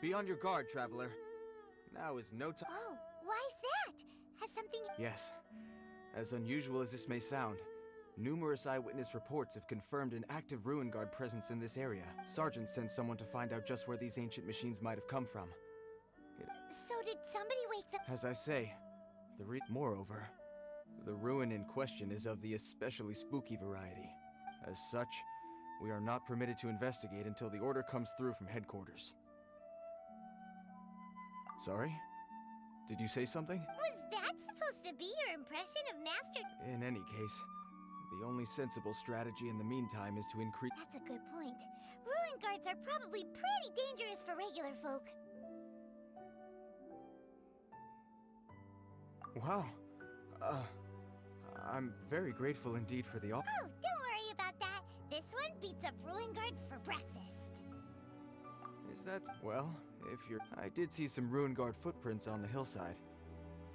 Be on your guard, traveler. Now is no time. Oh, why's that? Has something... Yes. As unusual as this may sound, numerous eyewitness reports have confirmed an active ruin guard presence in this area. Sergeant sent someone to find out just where these ancient machines might have come from. So did somebody wake them? As I say, moreover, the ruin in question is of the especially spooky variety. As such, we are not permitted to investigate until the order comes through from headquarters. Sorry? Did you say something? Was that supposed to be your impression of Master... In any case, the only sensible strategy in the meantime is to increase... That's a good point. Ruin guards are probably pretty dangerous for regular folk. Wow. I'm very grateful indeed for the Oh, don't worry about that. This one beats up ruin guards for breakfast. Is that... Well, if you're... I did see some ruin guard footprints on the hillside.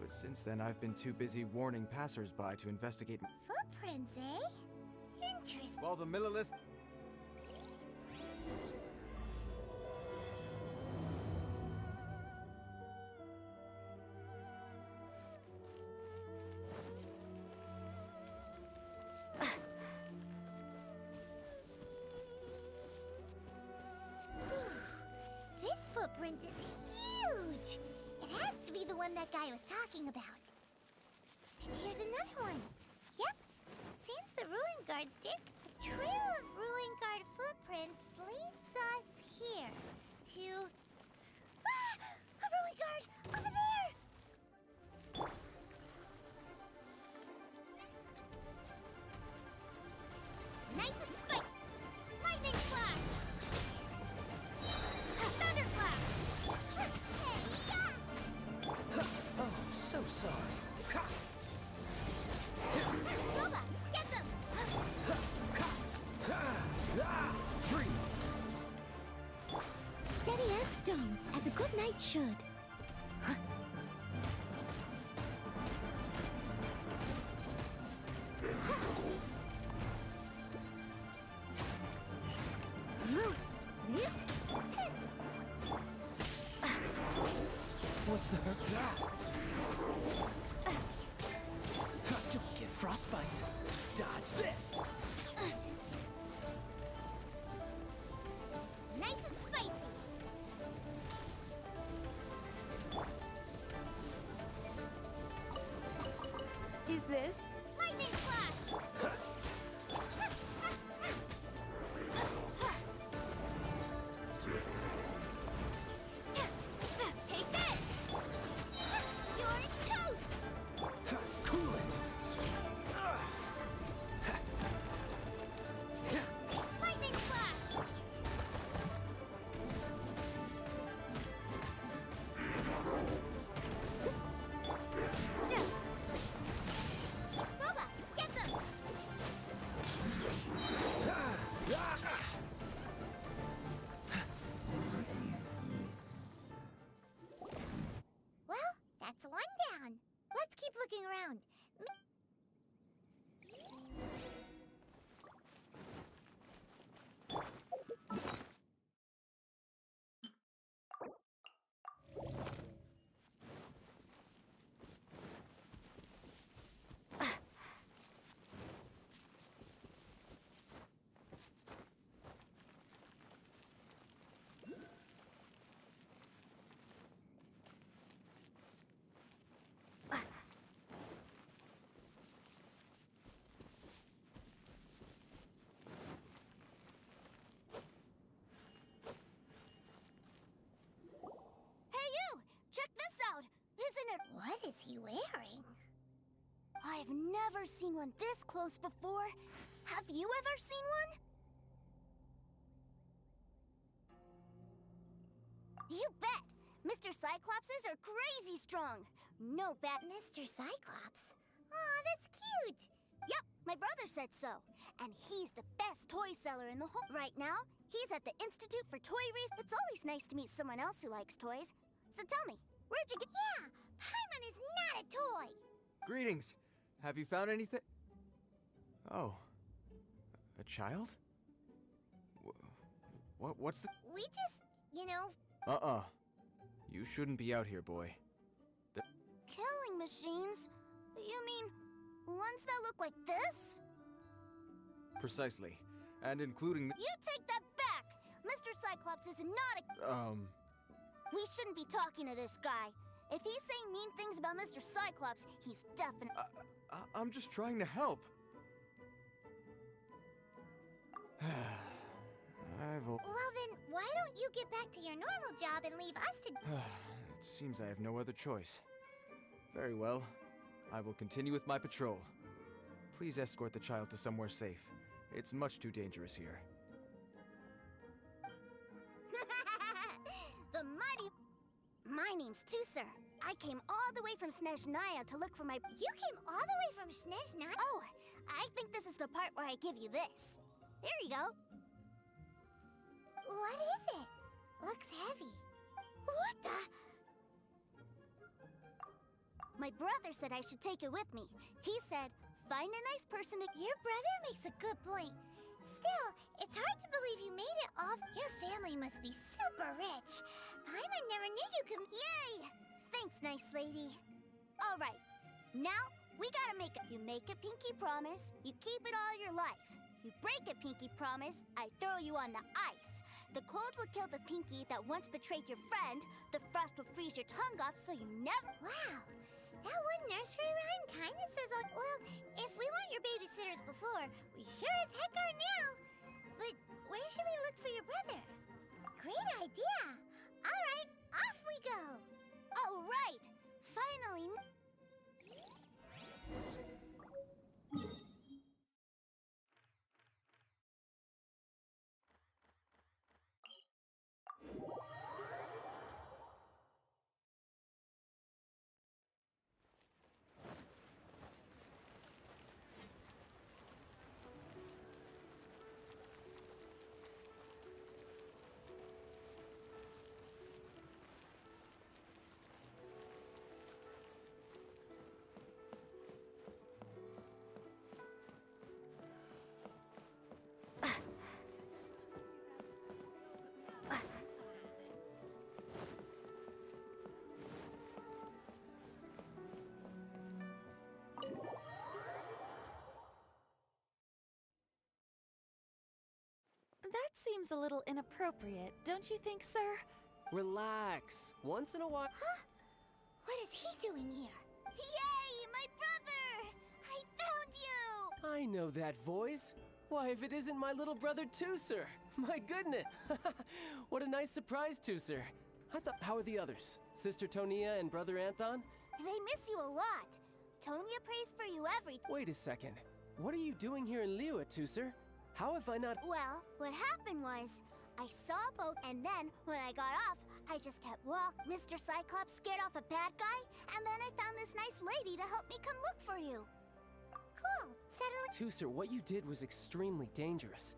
But since then, I've been too busy warning passers-by to investigate... Footprints, eh? Interesting. While the Millilith... This footprint is huge! It has to be the one that guy was talking about. And here's another one. Yep. Seems the ruin guards dig. The trail of ruin guard footprints leads us here to... Ah! A ruin guard! Over there! Nice and spiked! Lightning slash! Thunderclap! Oh, so sorry. Loba, get them! Freeze! Steady as stone, as a good knight should. What's the hurt? Don't get frostbite. Dodge this. Nice and spicy. Is this? Lightning flash! Take this! You're toast! Cool it. Lightning flash! Boba, get them! Well, that's one down. Let's keep looking around. What is he wearing? I've never seen one this close before. Have you ever seen one? You bet! Mr. Cyclopses are crazy strong. No bad Mr. Cyclops. Aw, that's cute. Yep, my brother said so. And he's the best toy seller in the whole... Right now, he's at the Institute for Toy Research. It's always nice to meet someone else who likes toys. So tell me, where'd you get... Yeah, Paimon is not a toy. Greetings. Have you found anything? Oh. A child? What's the... We just, You shouldn't be out here, boy. Killing machines? You mean ones that look like this? Precisely. And including the— You take that back! Mr. Cyclops is not a— We shouldn't be talking to this guy. If he's saying mean things about Mr. Cyclops, he's definitely— I'm just trying to help. Well then, why don't you get back to your normal job and leave us to— It seems I have no other choice. Very well. I will continue with my patrol. Please escort the child to somewhere safe. It's much too dangerous here. The mighty— My name's Tusser. I came all the way from Snezhnaya to look for my— You came all the way from Snezhnaya? Oh, I think this is the part where I give you this. Here you go. What is it? Looks heavy. What the— My brother said I should take it with me. He said, find a nice person to— Your brother makes a good point. Still, it's hard to believe you made it off. Your family must be super rich. Paimon never knew you could— Yay! Thanks, nice lady. All right, now we gotta make a— You make a pinky promise, you keep it all your life. You break a pinky promise, I throw you on the ice. The cold will kill the pinky that once betrayed your friend. The frost will freeze your tongue off so you never— Wow, that one nursery rhyme kinda says, well, if we weren't your babysitters before, we sure as heck are now. But where should we look for your brother? Great idea. All right, off we go. All right, finally. That seems a little inappropriate, don't you think, sir? Relax. Once in a while. Huh? What is he doing here? Yay, my brother! I found you! I know that voice. Why, if it isn't my little brother Tusser. My goodness. What a nice surprise, Tusser. I thought, how are the others? Sister Tonia and brother Anthon? They miss you a lot. Tonya prays for you every— Wait a second. What are you doing here in Liyue, Tusser? How have I not— Well, what happened was, I saw a boat, and then, when I got off, I just kept walking. Mr. Cyclops scared off a bad guy, and then I found this nice lady to help me come look for you. Cool. Suddenly— Tusser, what you did was extremely dangerous.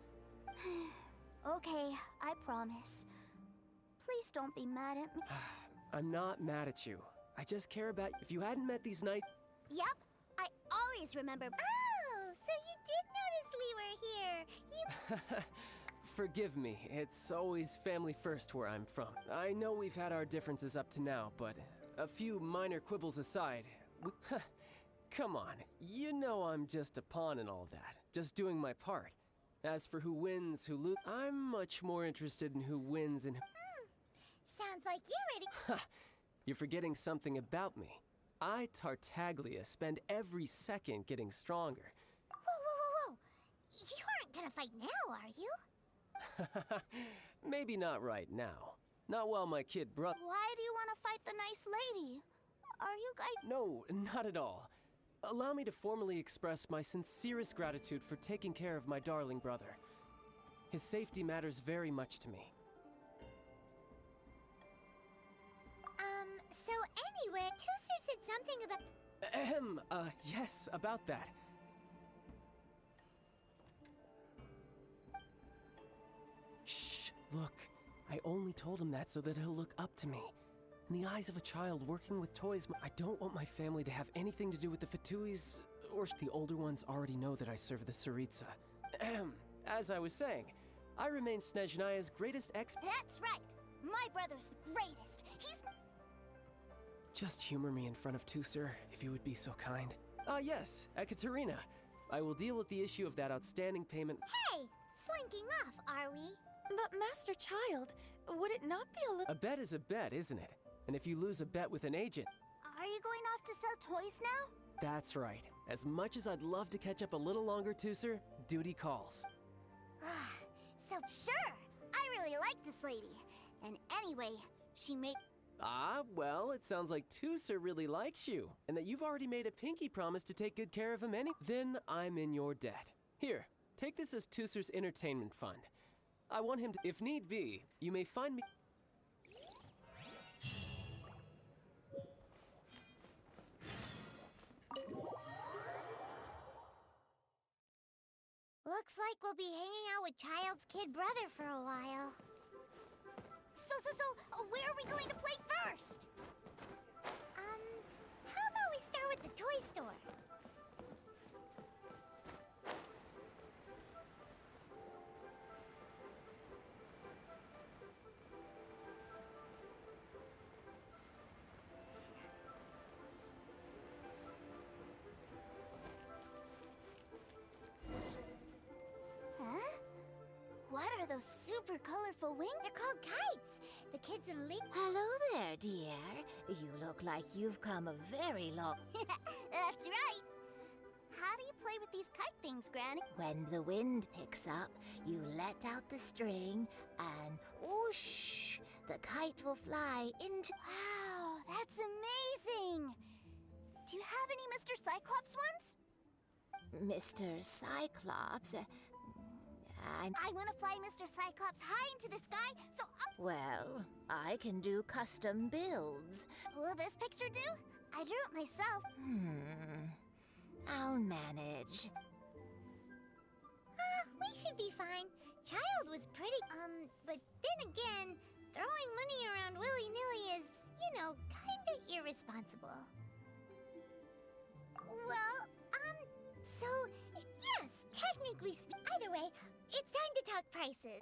Okay, I promise. Please don't be mad at me. I'm not mad at you. I just care about— If you hadn't met these nice— Yep, I always remember— Oh, so you did notice we were here. Forgive me, it's always family first where I'm from. I know we've had our differences up to now, but a few minor quibbles aside, come on, you know I'm just a pawn in all that, just doing my part. As for who wins, who loses, I'm much more interested in who wins and— Sounds like you're ready. You're forgetting something about me. I, Tartaglia, spend every second getting stronger. Whoa. You aren't gonna fight now, are you? Maybe not right now. Not while my kid brother— Why do you want to fight the nice lady? Are you guys— No, not at all. Allow me to formally express my sincerest gratitude for taking care of my darling brother. His safety matters very much to me. So anyway, Tusser said something about— Yes, about that. Shh, look. I only told him that so that he'll look up to me. In the eyes of a child working with toys, I don't want my family to have anything to do with the Fatuis, or the older ones already know that I serve the Tsaritsa. As I was saying, I remain Snezhnaya's greatest That's right! My brother's the greatest. He's... Just humor me in front of Tusser, if you would be so kind. Yes, Ekaterina. I will deal with the issue of that outstanding payment. Hey! Slinking off, are we? But Master Child, would it not be a little... A bet is a bet, isn't it? And if you lose a bet with an agent... Are you going off to sell toys now? That's right. As much as I'd love to catch up a little longer, Tusser, duty calls. So sure! I really like this lady. And anyway, she made... Ah, well, it sounds like Tusser really likes you, and that you've already made a pinky promise to take good care of him Then I'm in your debt. Here, take this as Tusser's entertainment fund. I want him to... If need be, you may find me... Looks like we'll be hanging out with Child's kid brother for a while. So, where are we going to play first? How about we start with the toy store? Huh? What are those super colorful wings? They're called kites. The kids in League. Hello there, dear. You look like you've come a very long... That's right. How do you play with these kite things, Granny? When the wind picks up, you let out the string and whoosh, the kite will fly into... Wow, that's amazing. Do you have any Mr. Cyclops ones? Mr. Cyclops... I want to fly Mr. Cyclops high into the sky, so Well, I can do custom builds. Will this picture do? I drew it myself. I'll manage. We should be fine. Child was pretty, but then again, throwing money around willy-nilly is, kinda irresponsible. Well, so, yes, technically speaking. Either way, it's time to talk prices.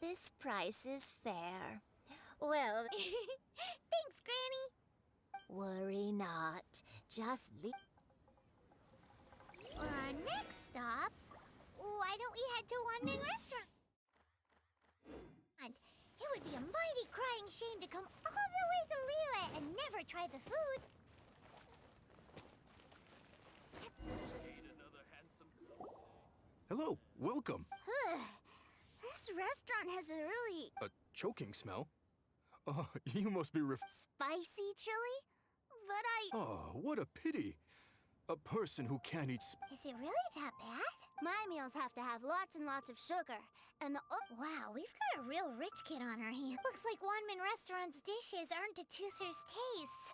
This price is fair. Well, Thanks, Granny. worry not. Just leave. For our next stop, why don't we head to Wanmin Restaurant? It would be a mighty crying shame to come all the way to Liyue and never try the food. Hello, welcome. This restaurant has a really A choking smell? You must be spicy chili, but Oh, what a pity. A person who can't eat Is it really that bad? My meals have to have lots and lots of sugar. And wow, we've got a real rich kid on our hands. Looks like Wanmin Restaurant's dishes aren't to Tusser's taste.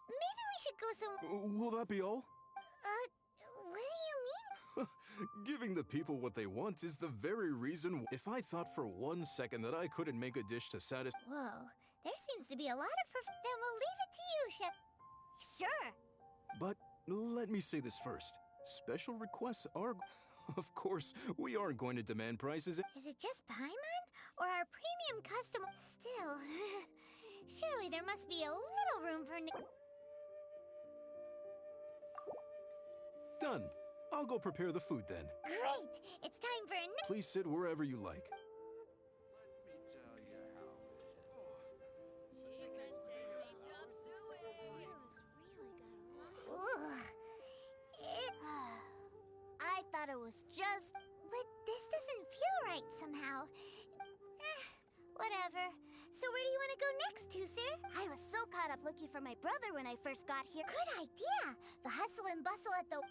Maybe we should go some... Will that be all? What do you mean? Giving the people what they want is the very reason. If I thought for 1 second that I couldn't make a dish to satisfy... Whoa, there seems to be a lot of Then we'll leave it to you, Chef. Sure. But let me say this first. Special requests are... Of course, we aren't going to demand prices. Is it just Paimon? Or our premium customer? Still, surely there must be a little room for... Done. I'll go prepare the food then. Great! It's time for a... Please sit wherever you like. I thought it was just... But this doesn't feel right somehow. Whatever. So where do you want to go next, Tusser? I was so caught up looking for my brother when I first got here. Good idea! The hustle and bustle at the...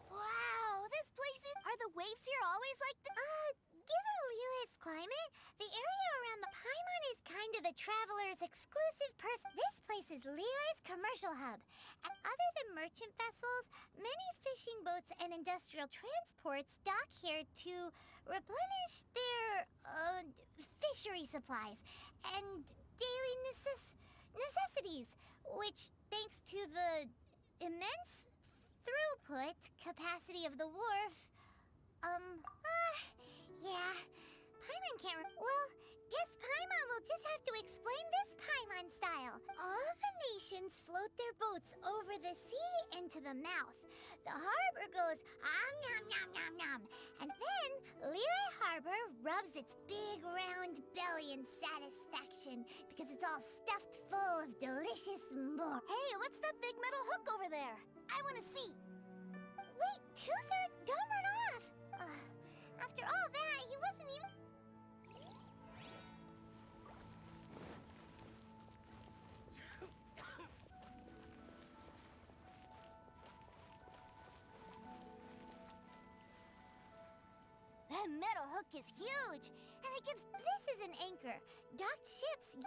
Wow, this place is... Are the waves here always like the... climate, the area around the Paimon is kind of the traveler's exclusive This place is Liyue's commercial hub. And other than merchant vessels, many fishing boats and industrial transports dock here to replenish their, fishery supplies and daily necessities, which, thanks to the immense throughput capacity of the wharf, yeah, Paimon can't well, guess Paimon will just have to explain this Paimon style. All the nations float their boats over the sea into the mouth. The harbor goes nom nom nom nom, and then Liyue Harbor rubs its big round belly in satisfaction because it's all stuffed full of delicious more. Hey, what's that big metal hook over there? I want to see. Wait, Tooser, don't run off. After all that, he wasn't even... That metal hook is huge, and it gives... This is an anchor. Docked ships...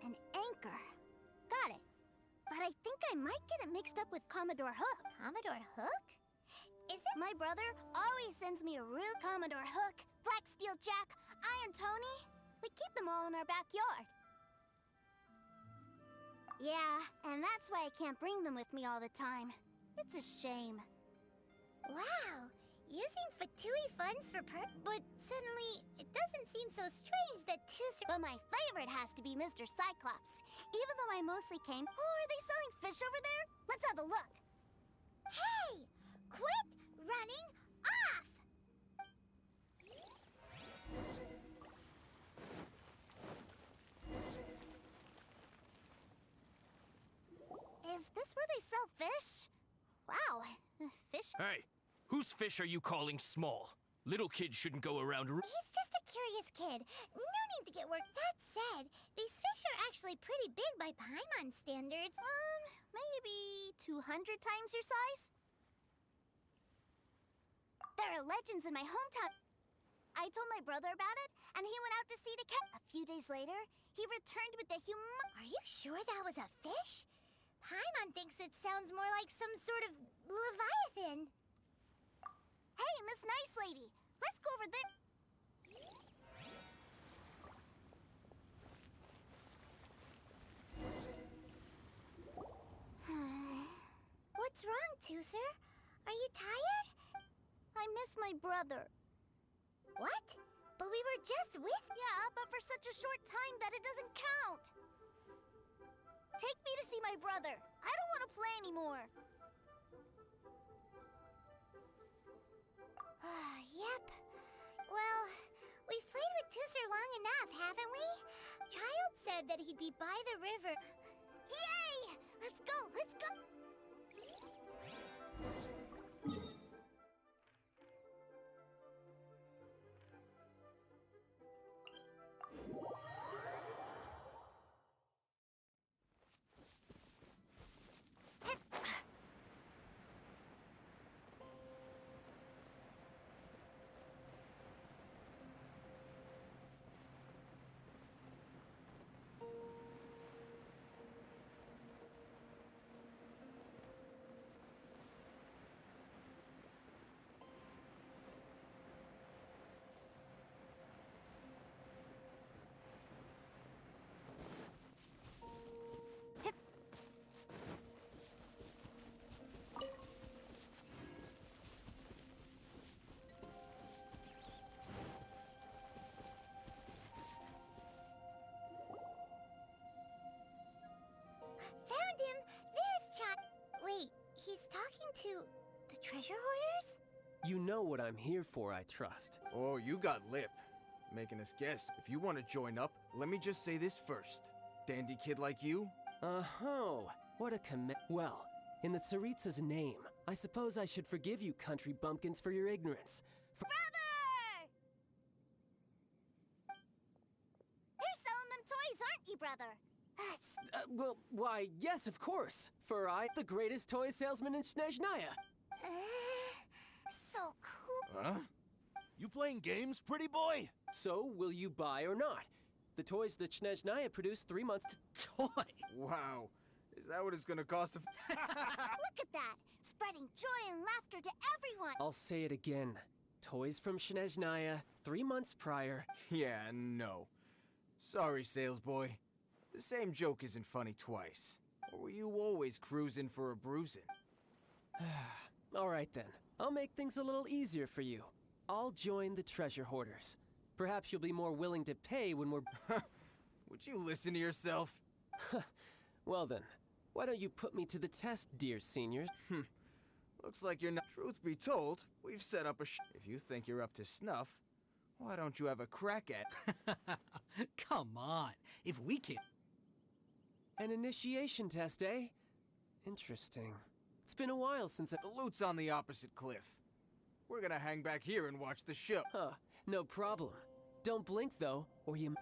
An anchor. Got it. But I think I might get it mixed up with Commodore Hook. Commodore Hook? Is it? My brother always sends me a real Commodore Hook, Black Steel Jack, Iron Tony. We keep them all in our backyard. Yeah, and that's why I can't bring them with me all the time. It's a shame. Wow, using Fatui funds for but suddenly it doesn't seem so strange that But my favorite has to be Mr. Cyclops. Even though I mostly came... Oh, are they selling fish over there? Let's have a look. Hey! Quit running off! Is this where they sell fish? Wow, fish... Hey, whose fish are you calling small? Little kids shouldn't go around... He's just a curious kid. No need to get worked. That said, these fish are actually pretty big by Paimon standards. Maybe 200 times your size? There are legends in my hometown. I told my brother about it, and he went out to see the cat. A few days later, he returned with the Are you sure that was a fish? Paimon thinks it sounds more like some sort of leviathan. Hey, Miss Nice Lady, let's go over there. What's wrong, Tooser? Are you tired? I miss my brother. What? But we were just with... Yeah, but for such a short time that it doesn't count. Take me to see my brother. I don't want to play anymore. Yep. Well, we've played with Tooser long enough, haven't we? Child said that he'd be by the river. Yay! Let's go, let's go! Found him! There's Wait, he's talking to the treasure hoarders? You know what I'm here for, I trust. Oh, you got lip. Making us guess. If you want to join up, let me just say this first. Dandy kid like you? Oh, what a Well, in the Tsaritsa's name, I suppose I should forgive you country bumpkins for your ignorance. Brother! You're selling them toys, aren't you, brother? That's... Well, why, yes, of course. For I, the greatest toy salesman in Snezhnaya. So cool. Huh? You playing games, pretty boy? So, will you buy or not? The toys that Snezhnaya produced 3 months Toy! Wow. Is that what it's gonna cost to... Look at that! Spreading joy and laughter to everyone! I'll say it again. Toys from Snezhnaya, 3 months prior. Yeah, no. Sorry, sales boy. The same joke isn't funny twice. Or were you always cruising for a bruising? All right then. I'll make things a little easier for you. I'll join the treasure hoarders. Perhaps you'll be more willing to pay when we're... Would you listen to yourself? Well then, why don't you put me to the test, dear seniors? Looks like you're not... Truth be told, we've set up a If you think you're up to snuff, why don't you have a crack at... Come on, if we can... An initiation test, eh? Interesting. It's been a while since I... The loot's on the opposite cliff. We're gonna hang back here and watch the show. Huh, no problem. Don't blink though, or you...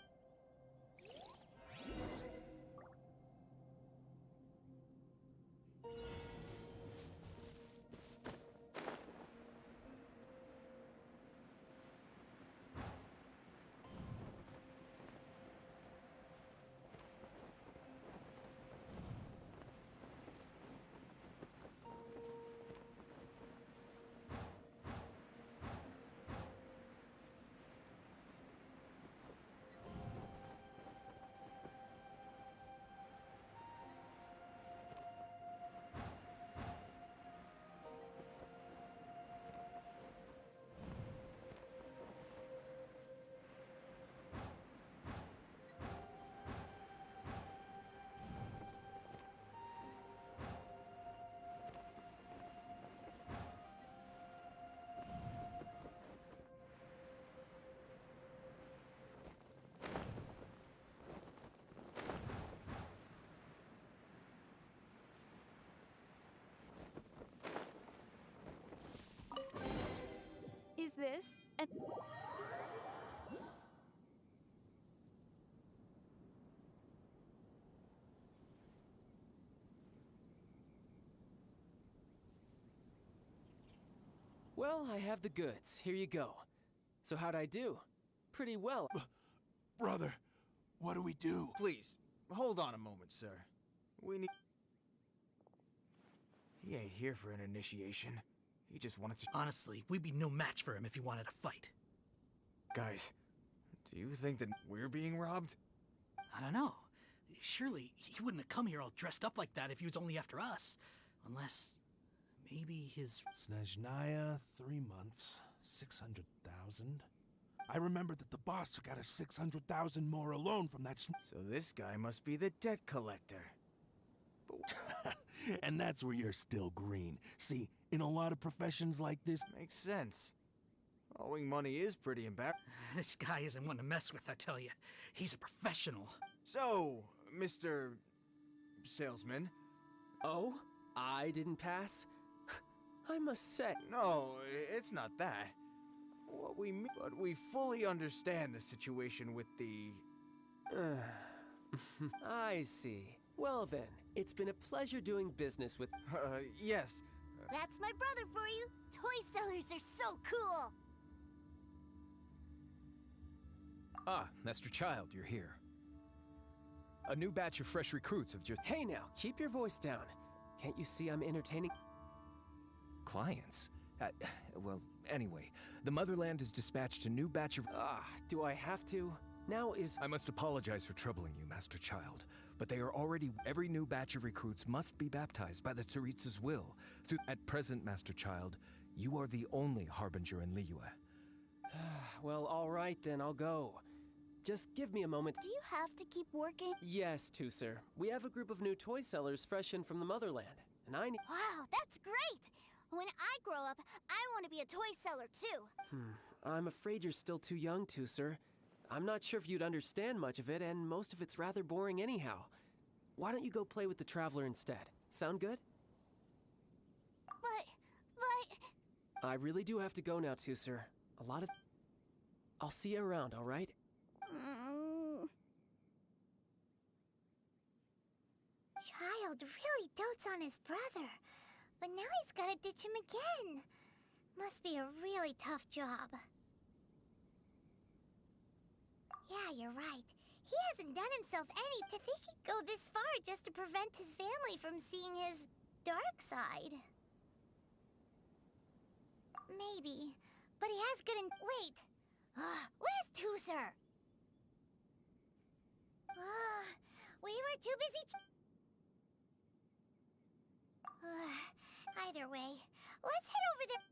Is this an... Well, I have the goods. Here you go. So how'd I do? Pretty well. Brother, what do we do? Please, hold on a moment, sir. We need... He ain't here for an initiation. He just wanted to... Honestly, we'd be no match for him if he wanted to fight. Guys, do you think that we're being robbed? I don't know. Surely, he wouldn't have come here all dressed up like that if he was only after us. Unless... maybe his... Snezhnaya, 3 months, 600,000. I remember that the boss took out a 600,000 more alone from that... So this guy must be the debt collector. And that's where you're still green. See, in a lot of professions like this... Makes sense. Owing money is pretty embarrassing. This guy isn't one to mess with, I tell you. He's a professional. So, Mr. Salesman... Oh? I didn't pass? I must say... No, it's not that. What we mean... But we fully understand the situation with the... I see. Well then, it's been a pleasure doing business with... yes. That's my brother for you! Toy sellers are so cool! Ah, Master Child, you're here. A new batch of fresh recruits have just... Hey now, keep your voice down. Can't you see I'm entertaining... Clients? Well, anyway, the Motherland has dispatched a new batch of... do I have to? Now is... I must apologize for troubling you, Master Child, but they are already... Every new batch of recruits must be baptized by the Tsaritsa's will. At present, Master Child, you are the only Harbinger in Liyue. Well, all right then, I'll go. Just give me a moment. Do you have to keep working? Yes, sir. We have a group of new toy sellers fresh in from the Motherland, and I need... Wow, that's great! When I grow up, I want to be a toy seller too. I'm afraid you're still too young, sir. I'm not sure if you'd understand much of it, and most of it's rather boring anyhow. Why don't you go play with the Traveler instead? Sound good? But... I really do have to go now, sir. A lot of... I'll see you around, all right? Child really dotes on his brother, but now he's gotta ditch him again. Must be a really tough job. Yeah, you're right. He hasn't done himself any to think he'd go this far just to prevent his family from seeing his dark side. Maybe. But he has good Wait! Where's Tooser? We were too busy either way, let's head over there.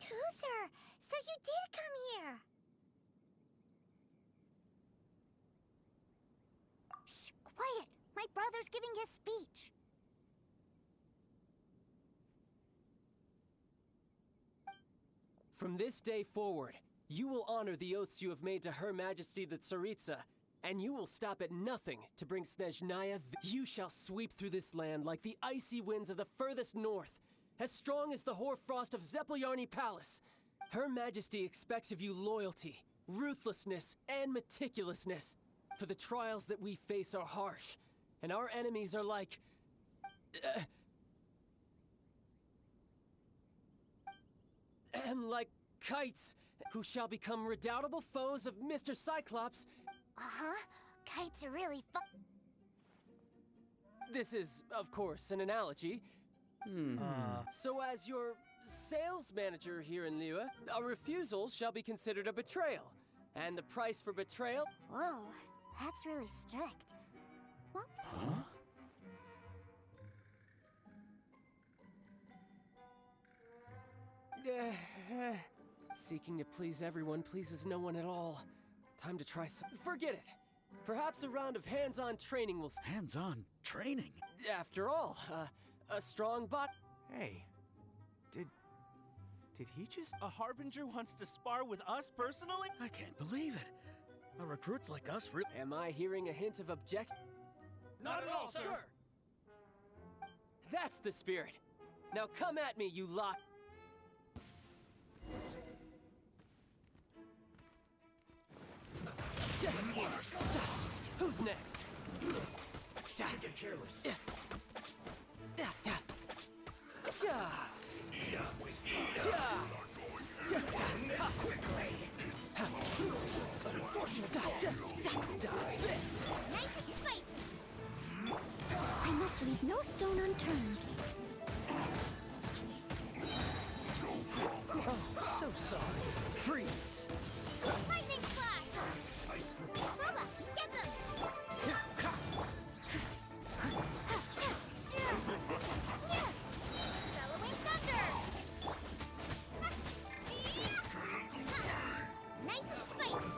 Tooser, so you did come here. Shh, quiet. My brother's giving his speech. From this day forward, you will honor the oaths you have made to Her Majesty the Tsaritsa, and you will stop at nothing to bring Snezhnaya. You shall sweep through this land like the icy winds of the furthest north, as strong as the hoarfrost of Zepelyarny Palace. Her Majesty expects of you loyalty, ruthlessness, and meticulousness. For the trials that we face are harsh, and our enemies are like... like kites, who shall become redoubtable foes of Mr. Cyclops. Uh-huh. Kites are really fun. This is, of course, an analogy. So as your sales manager here in Liyue, a refusal shall be considered a betrayal. And the price for betrayal... Whoa, that's really strict. What? Huh? Seeking to please everyone pleases no one at all. Time to try some... Forget it! Perhaps a round of hands-on training will... Hands-on training? After all, a strong bot... Hey, did he just... A Harbinger wants to spar with us personally? I can't believe it. A recruits like us really... Am I hearing a hint of object... Not at all, sir! That's the spirit! Now come at me, you lot! Who's next? Get careless. Dodge this! Nice and spicy. I must leave no stone unturned. Oh, so sorry. Freeze! Lightning flash! Bubba, get them! Bellowing thunder! Nice and spicy!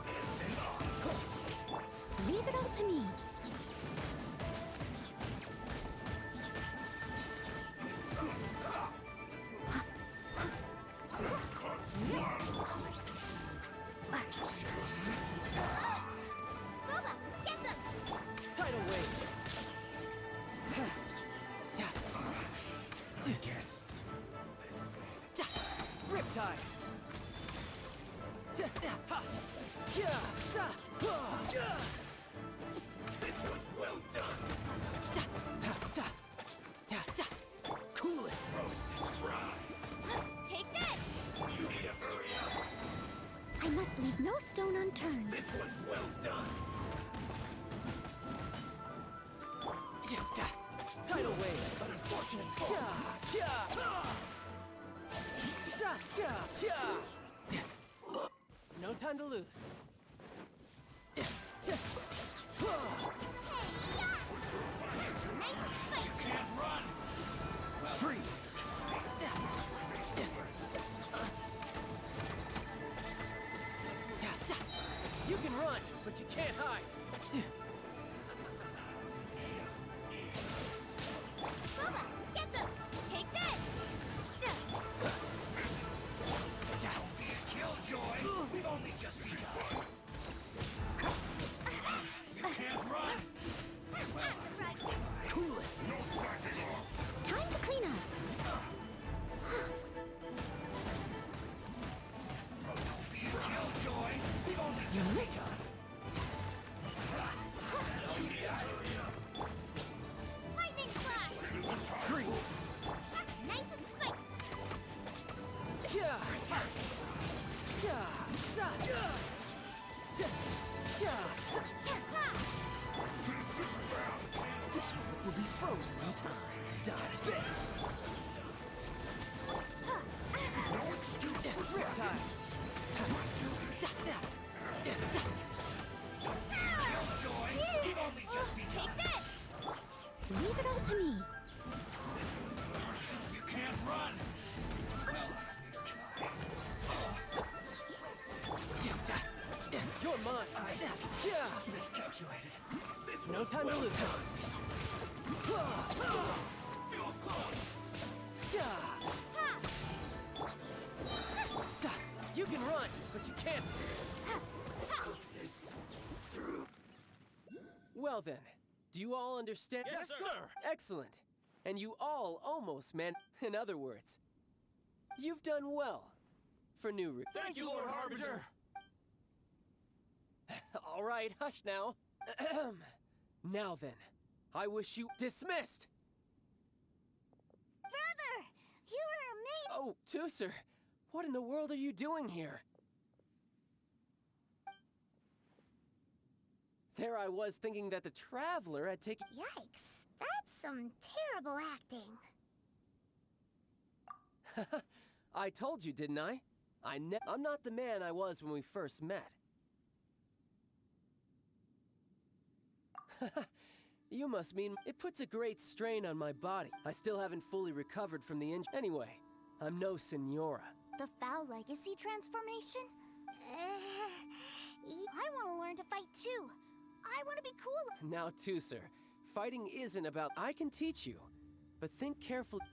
Leave it all to me. Bubba, get them! Tidal wave! Yes. Riptide! This was well done. Cool it. Roast and fry. Take this! You need to hurry up. I must leave no stone unturned. This was well done. Tidal wave. An unfortunate fault. No time to lose. Nice and spicy! Can't run. Freeze. You can run, but you can't hide. Bubba, get them! Take this! Don't be a killjoy. We've only just begun. You can't run. Cool it. Time to clean up. Don't be a killjoy. We've only just begun. Lightning flash! Freeze. Nice and spicy! This one will be frozen in time. Dodge this. Riptide. Killjoy. We've only just begun. Take this! Leave it all to me. You can't run. You're mine. Miscalculated. This No was time to well lose. done. Feels close. You can run, but you can't. This through. Well then, do you all understand? Yes, sir. Excellent. And you all almost man. In other words, you've done well for new route. Thank you, Lord Harbinger. All right, hush now. Now then, I wish you dismissed. Brother! You were amazing! Oh, Tooser, what in the world are you doing here? There I was thinking that the Traveler had taken... Yikes! That's some terrible acting. I told you, didn't I? I'm not the man I was when we first met. You must mean it puts a great strain on my body. I still haven't fully recovered from the injury. Anyway, I'm no Senora. The Foul Legacy transformation? I want to learn to fight too. I want to be cool. Now, Tooser, fighting isn't about... I can teach you, but think carefully.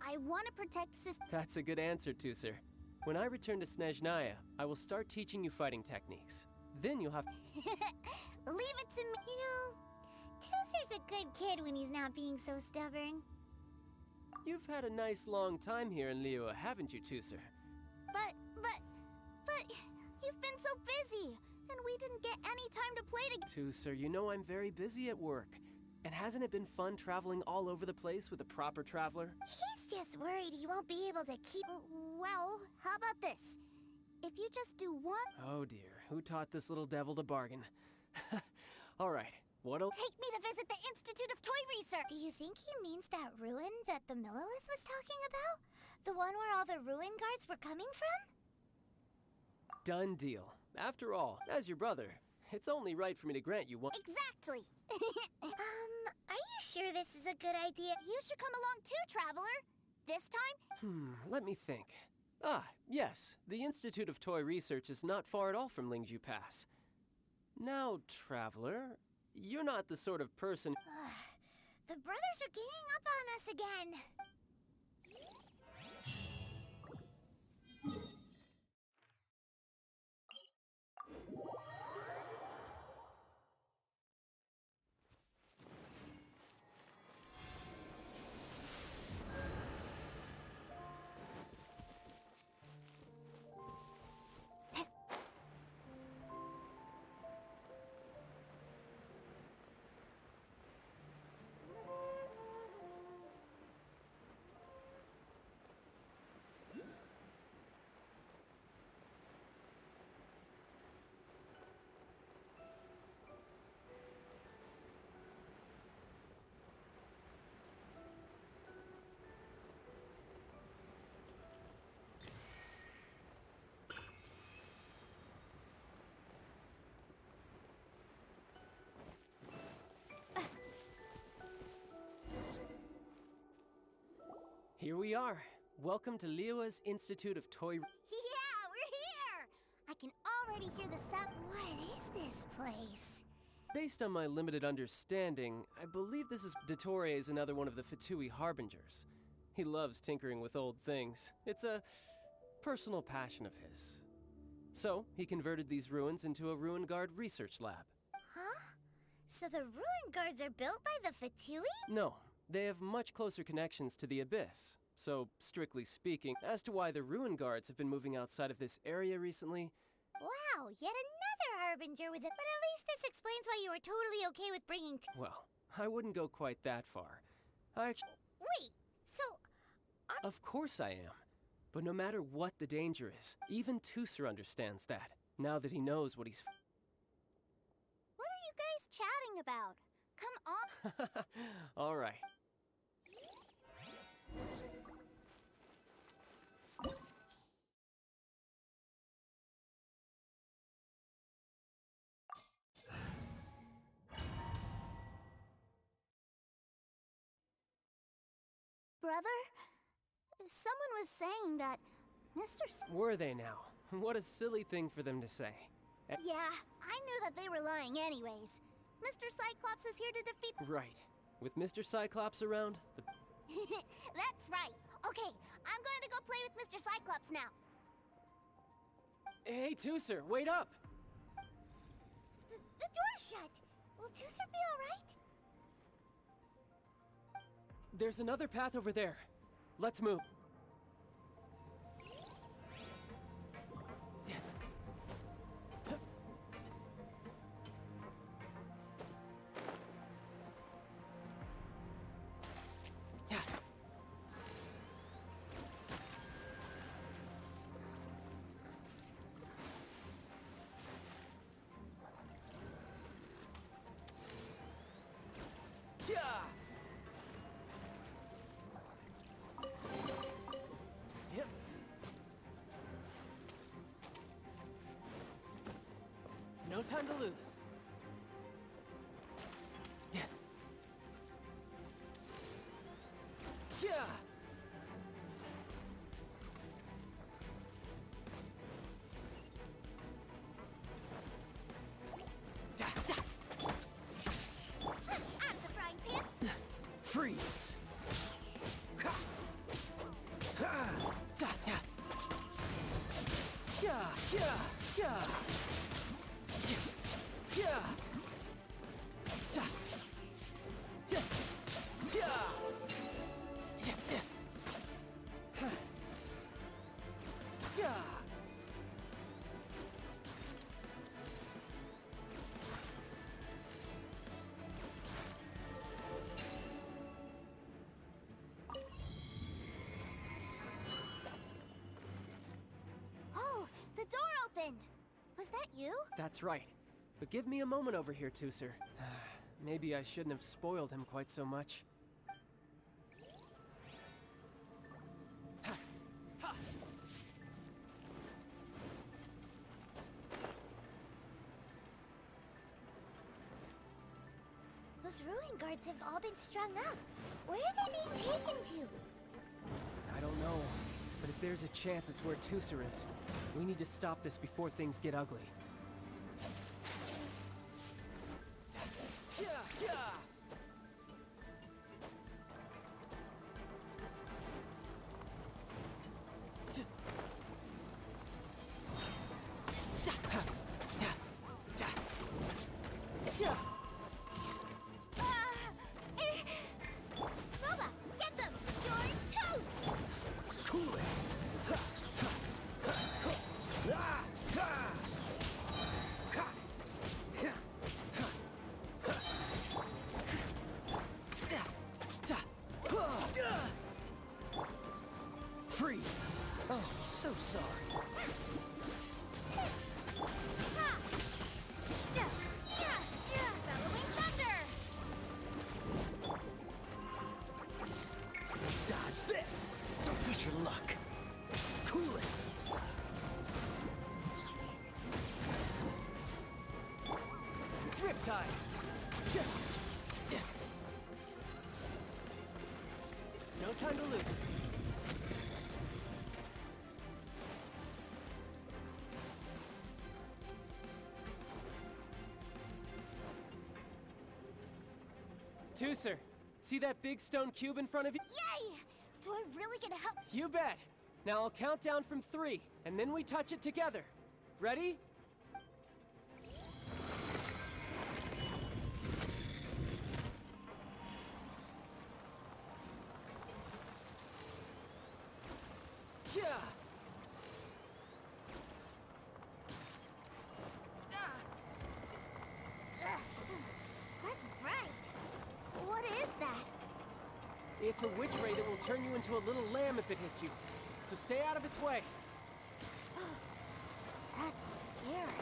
I want to protect Sis. That's a good answer, Tooser. When I return to Snezhnaya, I will start teaching you fighting techniques. Then you'll have... Leave it to me. You know, Tooser's a good kid when he's not being so stubborn. You've had a nice long time here in Liyue, haven't you, Tooser? But you've been so busy, and we didn't get any time to play together. Tooser, you know I'm very busy at work. And hasn't it been fun traveling all over the place with a proper traveler? He's just worried he won't be able to keep... Well, how about this? If you just do one... Oh dear, who taught this little devil to bargain? All right, what'll... Take me to visit the Institute of Toy Research! Do you think he means that ruin that the Millilith was talking about? The one where all the ruin guards were coming from? Done deal. After all, as your brother, it's only right for me to grant you one... Exactly! Are you sure this is a good idea? You should come along too, Traveler! This time? Let me think. Ah, yes, the Institute of Toy Research is not far at all from Lingju Pass. Now, Traveler, you're not the sort of person... The brothers are ganging up on us again! Here we are. Welcome to Liyue's Institute of Toy... Yeah, we're here! I can already hear the sound. What is this place? Based on my limited understanding, I believe this is... Dottore is another one of the Fatui Harbingers. He loves tinkering with old things. It's a personal passion of his. So, he converted these ruins into a Ruin Guard research lab. Huh? So the ruin guards are built by the Fatui? No, they have much closer connections to the Abyss. So, strictly speaking, as to why the Ruin Guards have been moving outside of this area recently... Wow, yet another Harbinger with it. But at least this explains why you were totally okay with bringing Well, I wouldn't go quite that far. I actually... Wait, so... Of course I am. But no matter what the danger is, even Tusser understands that, now that he knows what he's... What are you guys chatting about? Come on. All right. Brother? Someone was saying that Mr. Were they now? What a silly thing for them to say. Yeah, I knew that they were lying anyways. Mr. Cyclops is here to defeat... Right. With Mr. Cyclops around, the... That's right. Okay, I'm going to go play with Mr. Cyclops now. Hey, Tusser, wait up! The door's shut. Will Tusser be alright? There's another path over there. Let's move. No time to lose. Yeah. Yeah. Da, da. Out of the frying pan. Freeze! Ha! Ha! Da, yeah. Yeah, yeah, yeah. Yeah. Ja. Ja. Yeah. Yeah. Yeah. Yeah. Oh, the door opened. Was that you? That's right. But give me a moment over here, Tusser. Maybe I shouldn't have spoiled him quite so much. Those ruin guards have all been strung up. Where are they being taken to? I don't know. But if there's a chance it's where Tusser is, we need to stop this before things get ugly. Loba, get them! You're toast! Cool it! Freeze! Oh, so sorry. Bellowing thunder! Dodge this! Don't push your luck. Cool it! Riptide! No time to lose. Tooser, see that big stone cube in front of you? Yay! Do I really get help? You bet. Now I'll count down from 3, and then we touch it together. Ready? Yeah. That's bright. What is that? It's a witch ray that will turn you into a little lamb if it hits you. So stay out of its way. That's scary.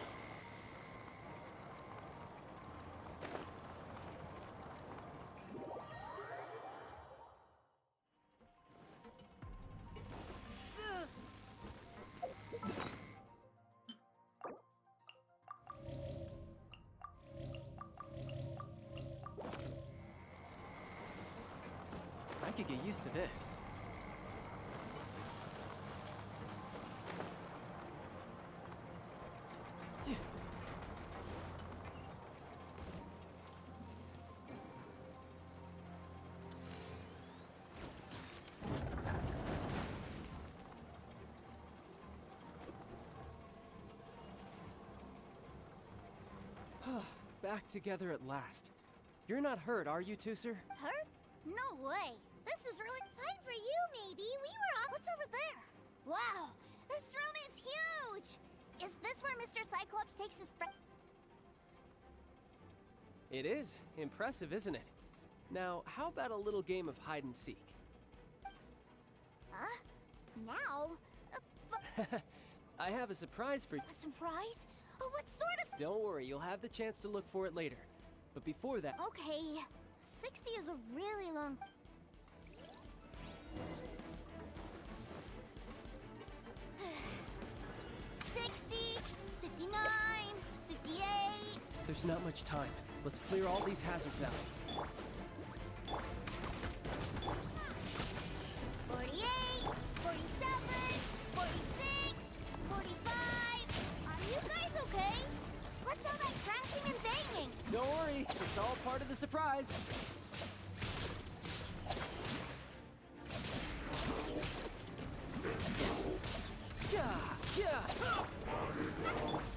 I could get used to this. Back together at last. You're not hurt, are you, Tooser? Hurt? No way. This is really fun for you, maybe. We were on. What's over there? Wow, this room is huge. Is this where Mr. Cyclops takes his friend? It is. Impressive, isn't it? Now, how about a little game of hide and seek? Huh? Now? I have a surprise for you. A surprise? Oh, what sort of? Don't worry, you'll have the chance to look for it later. But before that... Okay, 60 is a really long... $60, $59, $58... There's not much time. Let's clear all these hazards out. 48, 47, 46, 45... Are you guys okay? What's all that crashing and banging? Don't worry, it's all part of the surprise.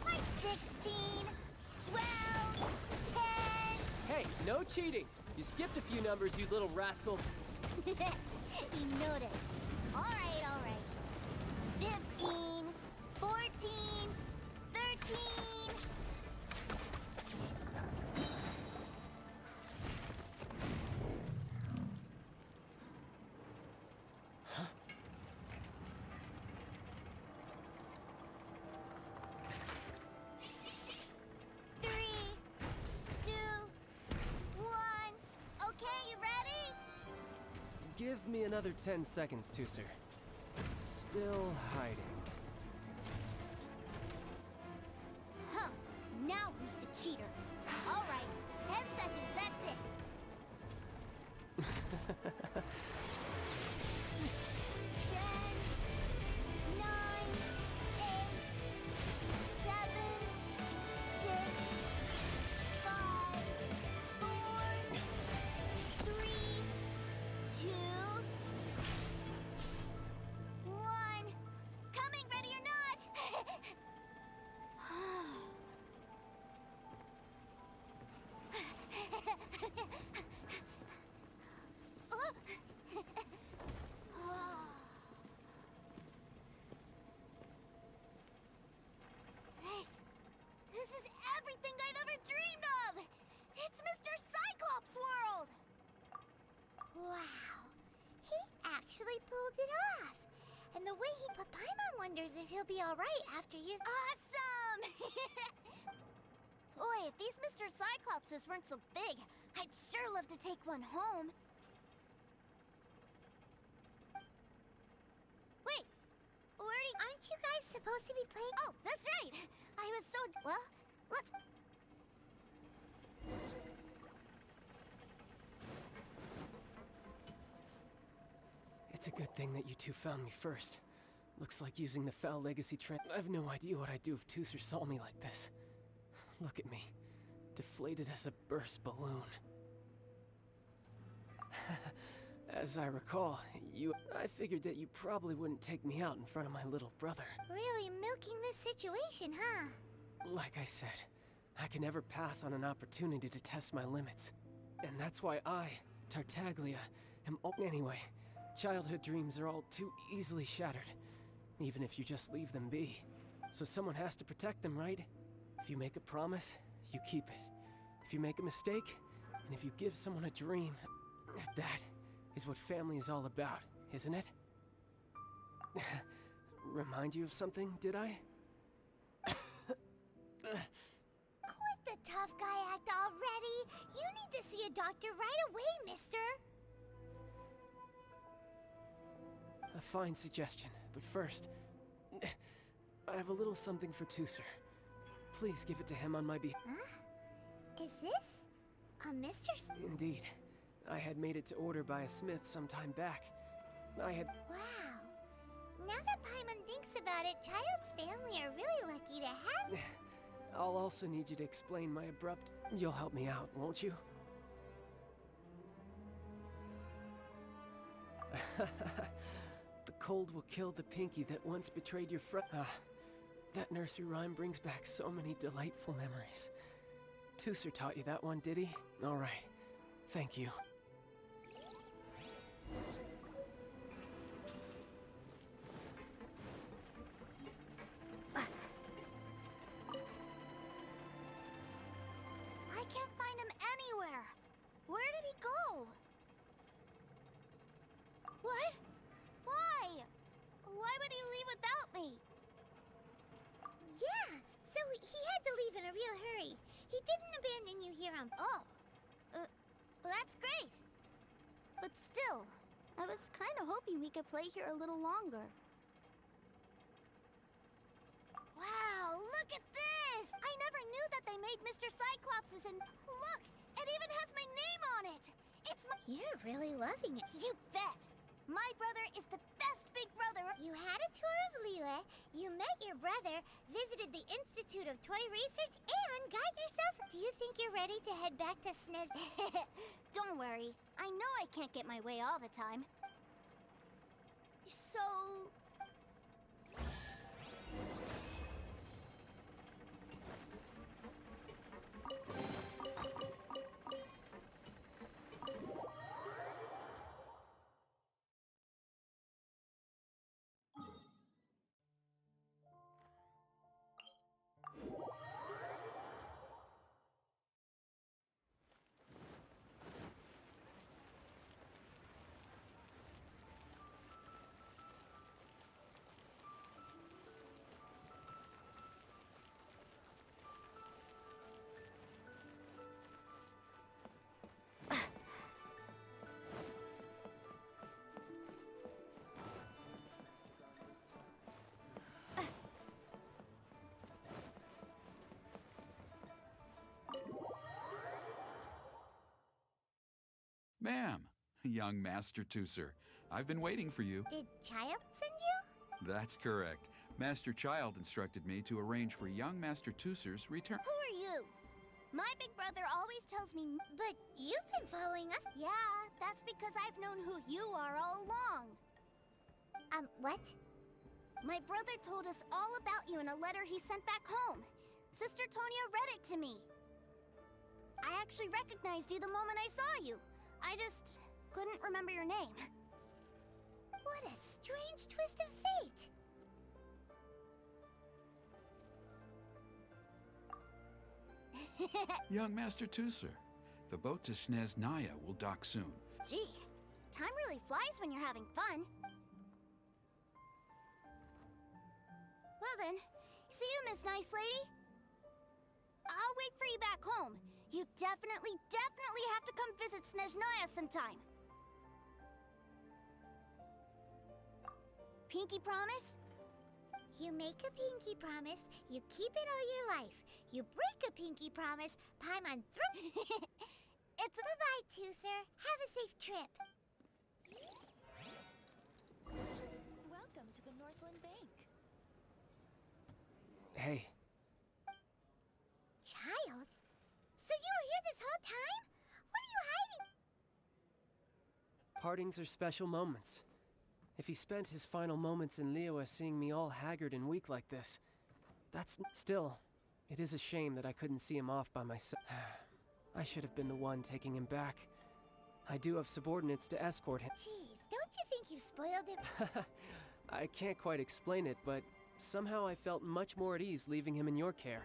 Like 16, 12, 10... Hey, no cheating. You skipped a few numbers, you little rascal. He noticed. All right. 15, 14, 13... Give me another 10 seconds, Tooser. Still hiding. Huh. Now who's the cheater? All right. 10 seconds, that's it. 10, 9, 8, 7, 6, 5, 4, 3, 2, 1. Coming, ready or not? This is everything I've ever dreamed of! It's Mr. Cyclops' world! Wow, he actually pulled it off. And the way he... But Paimon wonders if he'll be alright after you... Awesome! Boy, if these Mr. Cyclopses weren't so big, I'd sure love to take one home. Wait, Aren't you guys supposed to be playing... Oh, that's right! I was so... Well, let's... It's a good thing that you two found me first. Looks like using the Foul Legacy trend. I have no idea what I'd do if Tooser saw me like this. Look at me. Deflated as a burst balloon. As I recall, I figured that you probably wouldn't take me out in front of my little brother. Really milking this situation, huh? Like I said, I can never pass on an opportunity to test my limits. And that's why I, Tartaglia, anyway, childhood dreams are all too easily shattered, even if you just leave them be. So someone has to protect them, right? If you make a promise, you keep it. If you make a mistake, and if you give someone a dream, that is what family is all about, isn't it? Remind you of something, did I? Quit the tough guy act already! You need to see a doctor right away, mister! A fine suggestion, but first, I have a little something for Tooser. Please give it to him on my behalf. Huh? Is this a Mr. Indeed. I had made it to order by a smith some time back. Wow. Now that Paimon thinks about it, Child's family are really lucky to have... I'll also need you to explain my abrupt... You'll help me out, won't you? The cold will kill the pinky that once betrayed your friend. That nursery rhyme brings back so many delightful memories. Tooser taught you that one, did he? All right. Thank you. I can't find him anywhere. Where did he go? What? Why? Why would he leave without me? Yeah, so he had to leave in a real hurry. He didn't abandon you here on... Oh. Well, that's great. But still, I was kind of hoping we could play here a little longer. Wow, look at this! I never knew that they made Mr. Cyclopses, and look! It even has my name on it! It's my... You're really loving it. You bet! My brother is the best big brother! You had a tour of Liyue, you met your brother, visited the Institute of Toy Research, and got yourself... Do you think you're ready to head back to SNES? Don't worry. I know I can't get my way all the time. So... Ma'am, young Master Tooser, I've been waiting for you. Did Child send you? That's correct. Master Child instructed me to arrange for young Master Tooser's return. Who are you? My big brother always tells me... But you've been following us. Yeah, that's because I've known who you are all along. What? My brother told us all about you in a letter he sent back home. Sister Tonia read it to me. I actually recognized you the moment I saw you. I just couldn't remember your name. What a strange twist of fate. Young Master Tooser, the boat to Sneznaya will dock soon. Gee, time really flies when you're having fun. Well then, see you, Miss Nice Lady. I'll wait for you back home. You definitely have to come visit Sneznaya sometime. Pinky promise? You make a pinky promise, you keep it all your life. You break a pinky promise, Paimon It's a bye-bye, Tooser. Have a safe trip. Welcome to the Northland Bank. Hey. Child? So you were here this whole time? What are you hiding? Partings are special moments. If he spent his final moments in Liyue seeing me all haggard and weak like this, still, it is a shame that I couldn't see him off by myself. I should have been the one taking him back. I do have subordinates to escort him. Jeez, don't you think you've spoiled him? I can't quite explain it, but somehow I felt much more at ease leaving him in your care.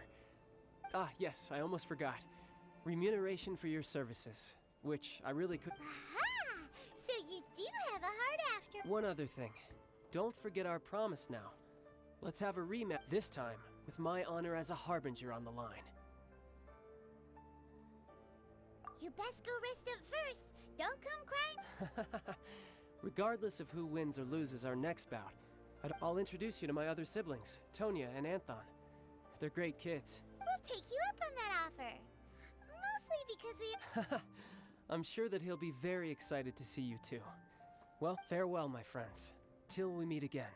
Ah, yes, I almost forgot. Remuneration for your services, which I really could. Aha! So you do have a heart after. One other thing. Don't forget our promise now. Let's have a rematch, this time with my honor as a harbinger on the line. You best go rest up first. Don't come crying. Regardless of who wins or loses our next bout, I'll introduce you to my other siblings, Tonya and Anthon. They're great kids. We'll take you up on that offer. Mostly because we... I'm sure that he'll be very excited to see you too. Well, farewell, my friends. Till we meet again.